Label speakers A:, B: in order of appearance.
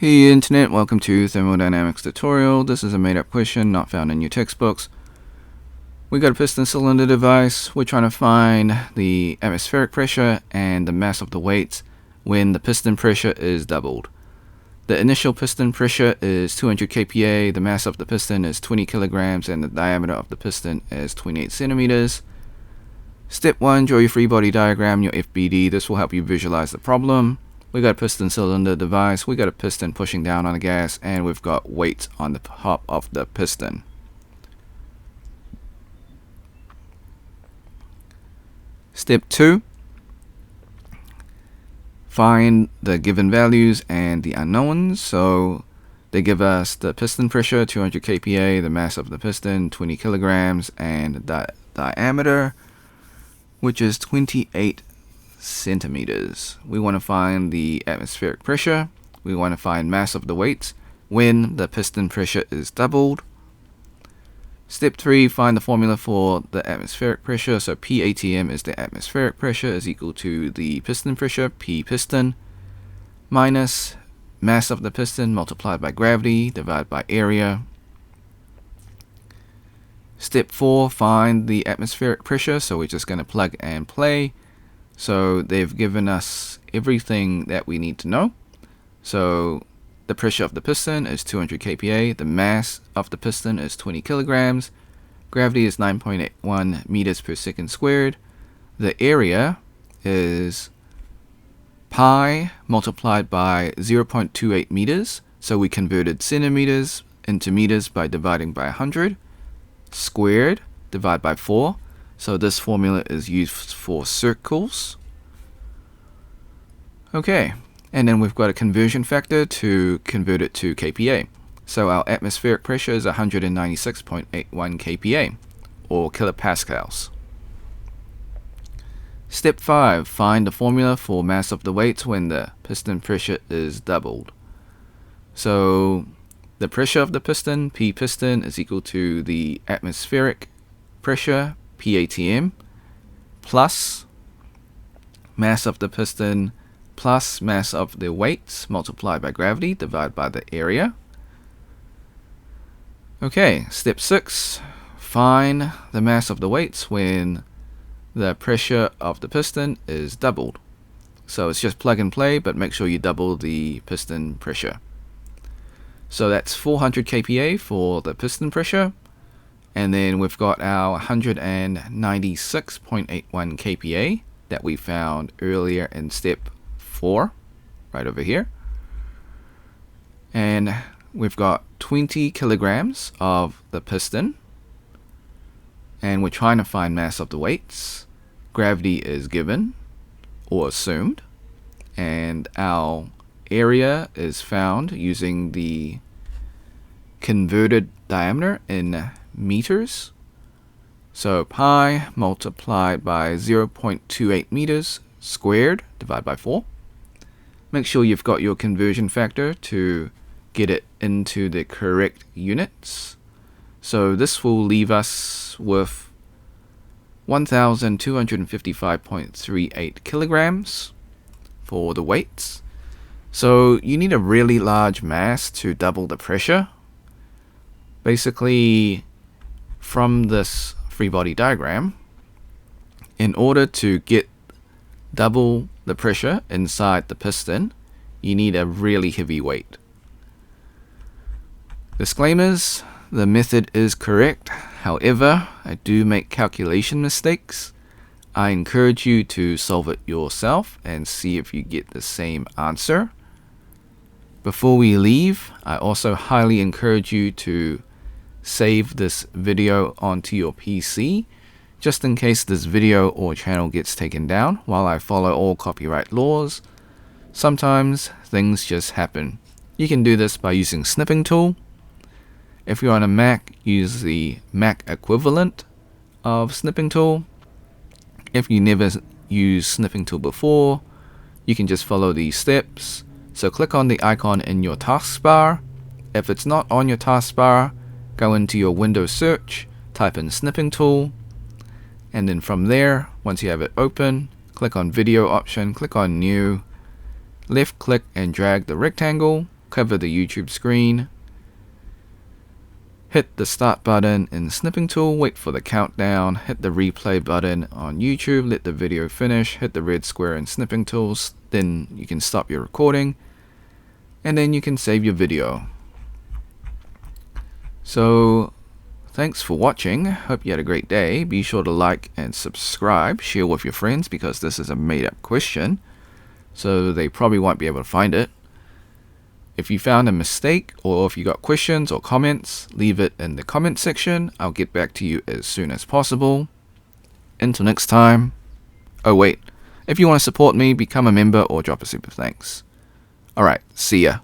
A: Hey Internet, welcome to Thermodynamics tutorial. This is a made-up question not found in your textbooks. We got a piston cylinder device. We're trying to find the atmospheric pressure and the mass of the weights when the piston pressure is doubled. The initial piston pressure is 200 kPa, the mass of the piston is 20 kilograms, and the diameter of the piston is 28 centimeters. Step 1, draw your free body diagram, your FBD. This will help you visualize the problem. We got a piston cylinder device, we got a piston pushing down on the gas, and we've got weights on the top of the piston. Step 2, find the given values and the unknowns. So they give us the piston pressure, 200 kPa, the mass of the piston, 20 kilograms, and the diameter, which is 28 centimeters. We want to find the atmospheric pressure. We want to find mass of the weights when the piston pressure is doubled. Step 3, find the formula for the atmospheric pressure. So PATM is the atmospheric pressure is equal to the piston pressure, P piston, minus mass of the piston multiplied by gravity divided by area. Step 4, find the atmospheric pressure. So we're just going to plug and play. So they've given us everything that we need to know. So the pressure of the piston is 200 kPa, the mass of the piston is 20 kilograms, gravity is 9.81 meters per second squared, the area is pi multiplied by 0.28 meters, so we converted centimeters into meters by dividing by 100, squared divided by 4. So this formula is used for circles. Okay, and then we've got a conversion factor to convert it to kPa. So our atmospheric pressure is 196.81 kPa, or kilopascals. Step 5, find the formula for mass of the weights when the piston pressure is doubled. So the pressure of the piston, P piston, is equal to the atmospheric pressure, PATM, plus mass of the piston plus mass of the weights multiplied by gravity divided by the area. Okay, step 6, find the mass of the weights when the pressure of the piston is doubled. So it's just plug and play, but make sure you double the piston pressure. So that's 400 kPa for the piston pressure. And then we've got our 196.81 kPa that we found earlier in step 4, right over here. And we've got 20 kilograms of the piston. And we're trying to find mass of the weights. Gravity is given or assumed. And our area is found using the converted diameter in meters. So pi multiplied by 0.28 meters squared divided by 4. Make sure you've got your conversion factor to get it into the correct units. So this will leave us with 1,255.38 kilograms for the weights. So you need a really large mass to double the pressure. Basically, from this free body diagram, in order to get double the pressure inside the piston, you need a really heavy weight. Disclaimers, the method is correct. However, I do make calculation mistakes. I encourage you to solve it yourself and see if you get the same answer. Before we leave, I also highly encourage you to save this video onto your PC, just in case this video or channel gets taken down while I follow all copyright laws. Sometimes things just happen. You can do this by using snipping tool. If you're on a Mac, use the Mac equivalent of snipping tool. If you never used snipping tool before, you can just follow these steps. So click on the icon in your taskbar. If it's not on your taskbar, go into your Windows search, type in snipping tool, and then from there, once you have it open, click on video option, click on new, left click and drag the rectangle, cover the YouTube screen, hit the start button in the snipping tool, wait for the countdown, hit the replay button on YouTube, let the video finish, hit the red square in snipping tools, then you can stop your recording, and then you can save your video. So thanks for watching. Hope you had a great day. Be sure to like and subscribe, share with your friends because this is a made up question, so they probably won't be able to find it. If you found a mistake or if you got questions or comments, leave it in the comment section. I'll get back to you as soon as possible. Until next time. Oh wait, if you want to support me, become a member or drop a super thanks. Alright, see ya.